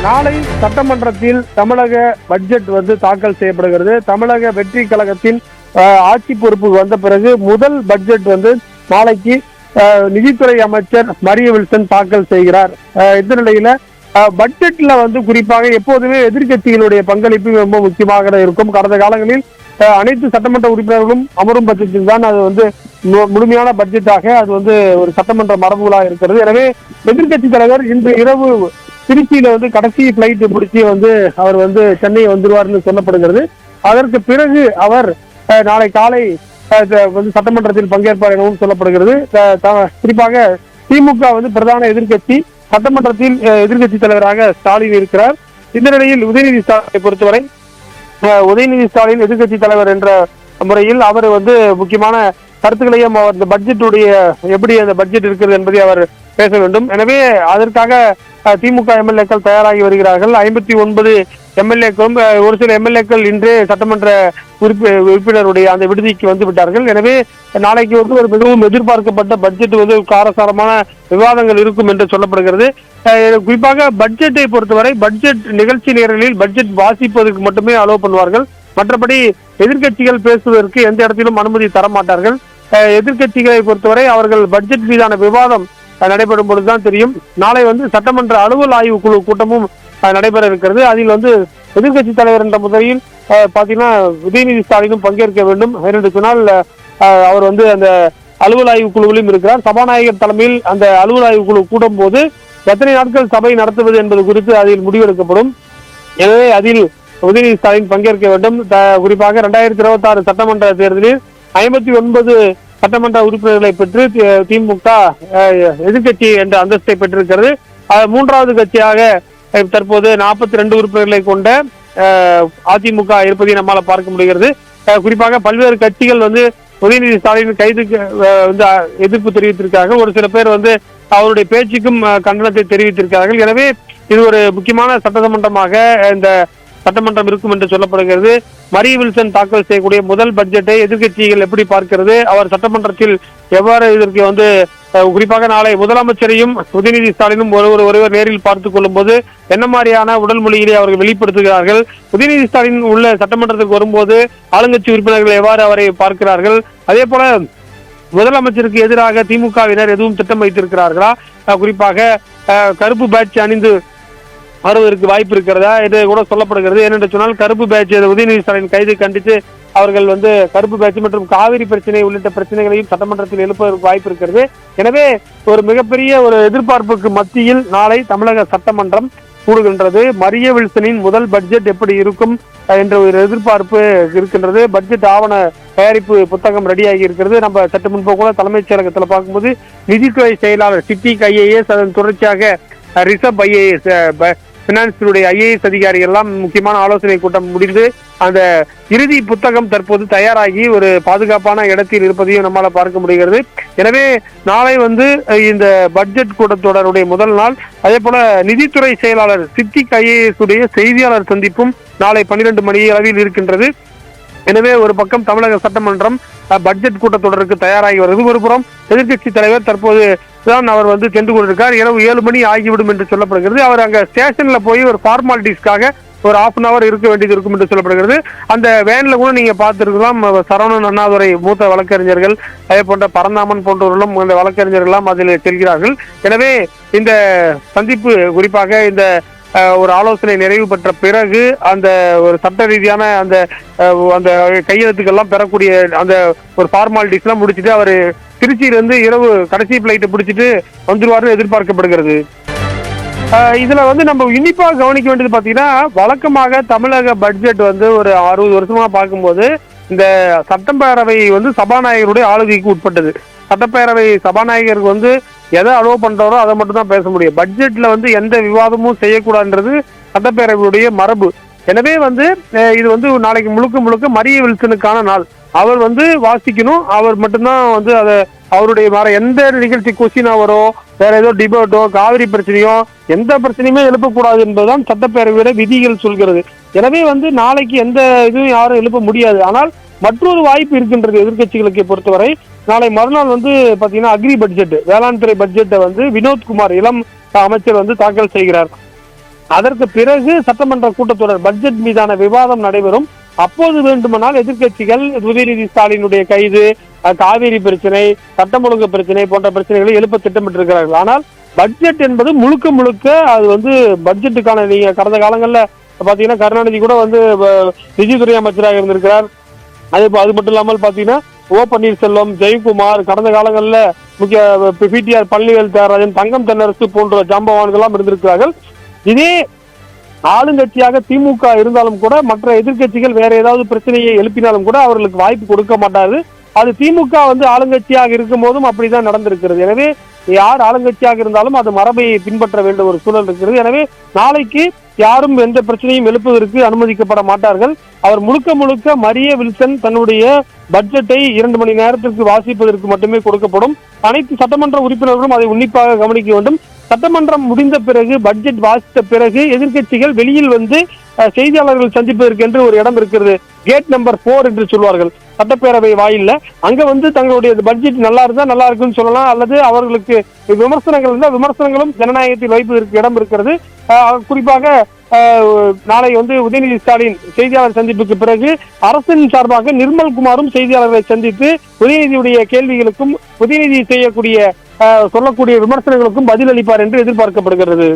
நாளை சட்டமன்றத்தில் தமிழக பட்ஜெட் தாக்கல் செய்யப்படுகிறது. தமிழக வெற்றி கழகத்தின் ஆட்சி பொறுப்புக்கு வந்த பிறகு முதல் பட்ஜெட் நாளைக்கு நிதித்துறை அமைச்சர் மரிய வில்சன் தாக்கல் செய்கிறார். இந்த நிலையில பட்ஜெட்ல குறிப்பாக எப்போதுமே எதிர்கட்சிகளுடைய பங்களிப்பு ரொம்ப முக்கியமாக இருக்கும். கடந்த காலங்களில் அனைத்து சட்டமன்ற உறுப்பினர்களும் அமரும் பட்ஜெட்டில் தான் அது முழுமையான பட்ஜெட்டாக அது ஒரு சட்டமன்ற மரபுகளாக இருக்கிறது. எனவே எதிர்கட்சி தலைவர் இன்று இரவு திருச்சியில கடைசி பிளைட் பிடிச்சி அவர் சென்னை வந்துருவார்னு சொல்லப்படுகிறது. அதற்கு பிறகு அவர் நாளை காலை சட்டமன்றத்தில் பங்கேற்பார் எனவும் சொல்லப்படுகிறது. குறிப்பாக திமுக பிரதான எதிர்கட்சி, சட்டமன்றத்தில் எதிர்கட்சி தலைவராக ஸ்டாலின் இருக்கிறார். இந்த நிலையில் உதயநிதி ஸ்டாலினை பொறுத்தவரை உதயநிதி ஸ்டாலின் எதிர்கட்சி தலைவர் என்ற முறையில் அவர் முக்கியமான கருத்துக்களையும் அவர் இந்த பட்ஜெட்டுடைய எப்படி அந்த பட்ஜெட் இருக்கிறது என்பதை அவர் பேச வேண்டும். எனவே அதற்காக திமுக எம்எல்ஏக்கள் தயாராகி வருகிறார்கள். 59 எம்எல்ஏக்களும் ஒரு சில எம்எல்ஏக்கள் இன்றே சட்டமன்ற உறுப்பினருடைய அந்த விடுதிக்கு வந்து விட்டார்கள். எனவே நாளைக்கு ஒரு மிகவும் எதிர்பார்க்கப்பட்ட பட்ஜெட் காரசாரமான விவாதங்கள் இருக்கும் என்று சொல்லப்படுகிறது. குறிப்பாக பட்ஜெட்டை பொறுத்தவரை பட்ஜெட் நிகழ்ச்சி நேரங்களில் பட்ஜெட் வாசிப்பதற்கு மட்டுமே அலோவ் பண்ணுவார்கள். மற்றபடி எதிர்கட்சிகள் பேசுவதற்கு எந்த இடத்திலும் அனுமதி தர மாட்டார்கள். எதிர்கட்சிகளை பொறுத்தவரை அவர்கள் பட்ஜெட் மீதான விவாதம் நடைபெறும் பொழுதுதான் தெரியும். நாளை சட்டமன்ற அலுவல் ஆய்வு குழு கூட்டமும் நடைபெற இருக்கிறது. அதில் எதிர்கட்சி தலைவர் என்ற முறையில் பாத்தீங்கன்னா உதயநிதி ஸ்டாலினும் பங்கேற்க வேண்டும். என்று சொன்னால் அவர் அந்த அலுவல் ஆய்வு குழுவிலும் இருக்கிறார். சபாநாயகர் தலைமையில் அந்த அலுவல் ஆய்வு குழு கூடும் போது எத்தனை நாட்கள் சபை நடத்துவது என்பது குறித்து அதில் முடிவெடுக்கப்படும். எனவே அதில் உதயநிதி ஸ்டாலின் பங்கேற்க வேண்டும். குறிப்பாக 2026 சட்டமன்ற தேர்தலில் 59 சட்டமன்ற உறுப்பினர்களை பெற்று திமுக எதிர்கட்சி என்ற அந்தஸ்தை பெற்றிருக்கிறது. மூன்றாவது கட்சியாக தற்போது 42 உறுப்பினர்களை கொண்ட அதிமுக இருப்பதை நம்மால பார்க்க முடிகிறது. குறிப்பாக பல்வேறு கட்சிகள் உதயநிதி ஸ்டாலின் கைதுக்கு எதிர்ப்பு தெரிவித்திருக்கிறார்கள். ஒரு சில பேர் அவருடைய பேச்சுக்கும் கண்டனத்தை தெரிவித்திருக்கிறார்கள். எனவே இது ஒரு முக்கியமான சட்டமன்றமாக இந்த சட்டமன்றம் இருக்கும் என்று சொல்லப்படுகிறது. மரிய வில்சன் தாக்கல் செய்யக்கூடிய முதல் பட்ஜெட்டை எதிர்கட்சிகள் எப்படி பார்க்கிறது, அவர் சட்டமன்றத்தில் எவ்வாறு இதற்கு குறிப்பாக நாளை முதலமைச்சரையும் உதயநிதி ஸ்டாலினும் ஒருவர் நேரில் பார்த்துக் கொள்ளும் போது என்ன மாதிரியான உடல் மொழிகளை அவர்கள் வெளிப்படுத்துகிறார்கள், உதயநிதி ஸ்டாலின் உள்ள சட்டமன்றத்துக்கு வரும்போது ஆளுங்கட்சி உறுப்பினர்கள் எவ்வாறு அவரை பார்க்கிறார்கள், அதே போல முதலமைச்சருக்கு எதிராக திமுகவினர் எதுவும் திட்டம் வைத்திருக்கிறார்களா, குறிப்பாக கருப்பு பேட்ச் அணிந்து வருவதற்கு வாய்ப்பு இருக்கிறதா என்று கூட சொல்லப்படுகிறது. ஏனென்று சொன்னால் கருப்பு பேட்ச் உதயநிதி ஸ்டாலின் கைது கண்டித்து அவர்கள் கருப்பு பேட்ச் மற்றும் காவிரி பிரச்சனை உள்ளிட்ட பிரச்சனைகளையும் சட்டமன்றத்தில் எழுப்பதற்கு வாய்ப்பு இருக்கிறது. எனவே ஒரு மிகப்பெரிய ஒரு எதிர்பார்ப்புக்கு மத்தியில் நாளை தமிழக சட்டமன்றம் கூடுகின்றது. மரிய வில்சனின் முதல் பட்ஜெட் எப்படி இருக்கும் என்ற ஒரு எதிர்பார்ப்பு இருக்கின்றது. பட்ஜெட் ஆவண தயாரிப்பு புத்தகம் ரெடியாகி இருக்கிறது. நம்ம சற்று முன்பு கூட தலைமைச் செயலகத்தில் பார்க்கும்போது நிதித்துறை செயலாளர் சித்திக் IAS, அதன் தொடர்ச்சியாக ரிஷப் IAS, பினான்ஸுடைய IAS அதிகாரிகள் எல்லாம் முக்கியமான ஆலோசனை கூட்டம் முடிந்து அந்த இறுதி புத்தகம் தற்போது தயாராகி ஒரு பாதுகாப்பான இடத்தில் இருப்பதையும் நம்மால பார்க்க முடிகிறது. எனவே நாளை இந்த பட்ஜெட் கூட்டத்தொடருடைய முதல் நாள். அதே போல நிதித்துறை செயலாளர் சித்திக் IAS உடைய செய்தியாளர் சந்திப்பும் நாளை 12 மணி அளவில் இருக்கின்றது. எனவே ஒரு பக்கம் தமிழக சட்டமன்றம் பட்ஜெட் கூட்டத்தொடருக்கு தயாராகி வருகிறது. ஒரு புறம் எதிர்கட்சி தலைவர் தற்போது தான் அவர் சென்று கொண்டிருக்கார். இரவு 7 மணி ஆகிவிடும் என்று சொல்லப்படுகிறது. அவர் அங்க ஸ்டேஷன்ல போய் ஒரு ஃபார்மாலிட்டிஸ்க்காக ஒரு 1/2 hour இருக்க வேண்டியது இருக்கும் என்று சொல்லப்படுகிறது. அந்த வேன்ல கூட நீங்க பார்த்திருக்கலாம், சரவணன் அண்ணாதுரை மூத்த வழக்கறிஞர்கள், அதே போன்ற பரந்தாமன் போன்றவர்களும் அந்த வழக்கறிஞர்கள்லாம் அதில் செல்கிறார்கள். எனவே இந்த சந்திப்பு குறிப்பாக இந்த ஒரு ஆலோசனை நிறைவு பெற்ற பிறகு அந்த ஒரு சட்ட ரீதியான அந்த அந்த கையெழுத்துக்கள்லாம் பெறக்கூடிய அந்த ஒரு ஃபார்மாலிட்டிஸ் எல்லாம் முடிச்சுட்டு அவர் திருச்சியிலிருந்து இரவு கடைசி பிளைட்டை பிடிச்சிட்டு வந்துருவாருன்னு எதிர்பார்க்கப்படுகிறது. இதுல நம்ம உன்னிப்பா கவனிக்க வேண்டியது பாத்தீங்கன்னா, வழக்கமாக தமிழக பட்ஜெட் ஒரு 60 வருஷமா பார்க்கும்போது இந்த சட்டப்பேரவை சபாநாயகருடைய ஆளுகைக்கு உட்பட்டது. சட்டப்பேரவை சபாநாயகருக்கு எதை அலோவ் பண்றாரோ அதை மட்டும் தான் பேச முடியும். பட்ஜெட்ல எந்த விவாதமும் செய்யக்கூடாதுன்றது சட்டப்பேரவையுடைய மரபு. எனவே இது நாளைக்கு முழுக்க மரிய வில்சனுக்கான நாள். அவர் வாசிக்கணும். அவர் மட்டும்தான் அதை அவருடைய வேற எந்த நிகழ்ச்சி கொஸ்டினா வரும், வேற ஏதோ டிபேட்டோ காவிரி பிரச்சனையோ எந்த பிரச்சனையுமே எழுப்பக்கூடாது என்பதுதான் சட்டப்பேரவையோட விதிகள் சொல்கிறது. எனவே நாளைக்கு எந்த இதுவும் யாரும் எழுப்ப முடியாது. ஆனால் மற்றொரு வாய்ப்பு இருக்கின்றது எதிர்கட்சிகளுக்கு பொறுத்தவரை. நாளை மறுநாள் பாத்தீங்கன்னா அக்ரி பட்ஜெட், வேளாண் துறை பட்ஜெட்டை வினோத்குமார் இளம் அமைச்சர் தாக்கல் செய்கிறார். அதற்கு பிறகு சட்டமன்ற கூட்டத்தொடர் பட்ஜெட் மீதான விவாதம் நடைபெறும். அப்போது வேண்டுமானால் எதிர்க்கட்சிகள் உதயநிதி ஸ்டாலினுடைய கைது, காவிரி பிரச்சனை, சட்டம் ஒழுங்கு பிரச்சனை போன்ற பிரச்சனைகளை எழுப்ப திட்டமிட்டிருக்கிறார்கள். ஆனால் பட்ஜெட் என்பது முழுக்க முழுக்க அது பட்ஜெட்டுக்கான, நீங்க கடந்த காலங்கள்ல பாத்தீங்கன்னா கருணாநிதி கூட நிதித்துறை அமைச்சராக இருந்திருக்கிறார். அது மட்டும் இல்லாமல் பாத்தீங்கன்னா ஓ பன்னீர்செல்வம், ஜெயக்குமார், கடந்த காலங்களில் முக்கிய பிடிஆர் பழனிவேல் தியாகராஜன், தங்கம் தென்னரசு போன்ற ஜாம்பவான்கள் எல்லாம் இருந்திருக்கிறார்கள். இதே ஆளுங்கட்சியாக திமுக இருந்தாலும் கூட மற்ற எதிர்கட்சிகள் வேற ஏதாவது பிரச்சனையை எழுப்பினாலும் கூட அவர்களுக்கு வாய்ப்பு கொடுக்க மாட்டாரு. அது திமுக ஆளுங்கட்சியாக இருக்கும் போதும் அப்படிதான் நடந்திருக்கிறது. எனவே யார் ஆளுங்கட்சியாக இருந்தாலும் அது மரபை பின்பற்ற வேண்டிய ஒரு சூழல் இருக்கிறது. எனவே நாளைக்கு யாரும் எந்த பிரச்சனையும் எழுப்புவதற்கு அனுமதிக்கப்பட மாட்டார்கள். அவர் முழுக்க முழுக்க மரிய வில்சன் தன்னுடைய பட்ஜெட்டை 2 மணி நேரத்திற்கு வாசிப்பதற்கு மட்டுமே கொடுக்கப்படும். அனைத்து சட்டமன்ற உறுப்பினர்களும் அதை உன்னிப்பாக கவனிக்க வேண்டும். சட்டமன்றம் முடிந்த பிறகு, பட்ஜெட் வாசித்த பிறகு எதிர்கட்சிகள் வெளியில் செய்தியாளர்கள் சந்திப்பதற்கு என்று ஒரு இடம் இருக்கிறது. கேட் நம்பர் 4 என்று சொல்வார்கள் சட்டப்பேரவை வாயில்ல. அங்க தங்களுடைய பட்ஜெட் நல்லா இருந்தா நல்லா இருக்குன்னு சொல்லலாம், அல்லது அவர்களுக்கு விமர்சனங்கள் இருந்தால் விமர்சனங்களும் ஜனநாயகத்தில் வைப்பதற்கு இடம் இருக்கிறது. குறிப்பாக நாளை உதயநிதி ஸ்டாலின் செய்தியாளர் சந்திப்புக்கு பிறகு அரசின் சார்பாக நிர்மல் குமாரும் செய்தியாளர்களை சந்தித்து உதயநிதியுடைய கேள்விகளுக்கும் உதயநிதி சொல்லக்கூடிய விமர்சனங்களுக்கும் பதிலளிப்பார் என்று எதிர்பார்க்கப்படுகிறது.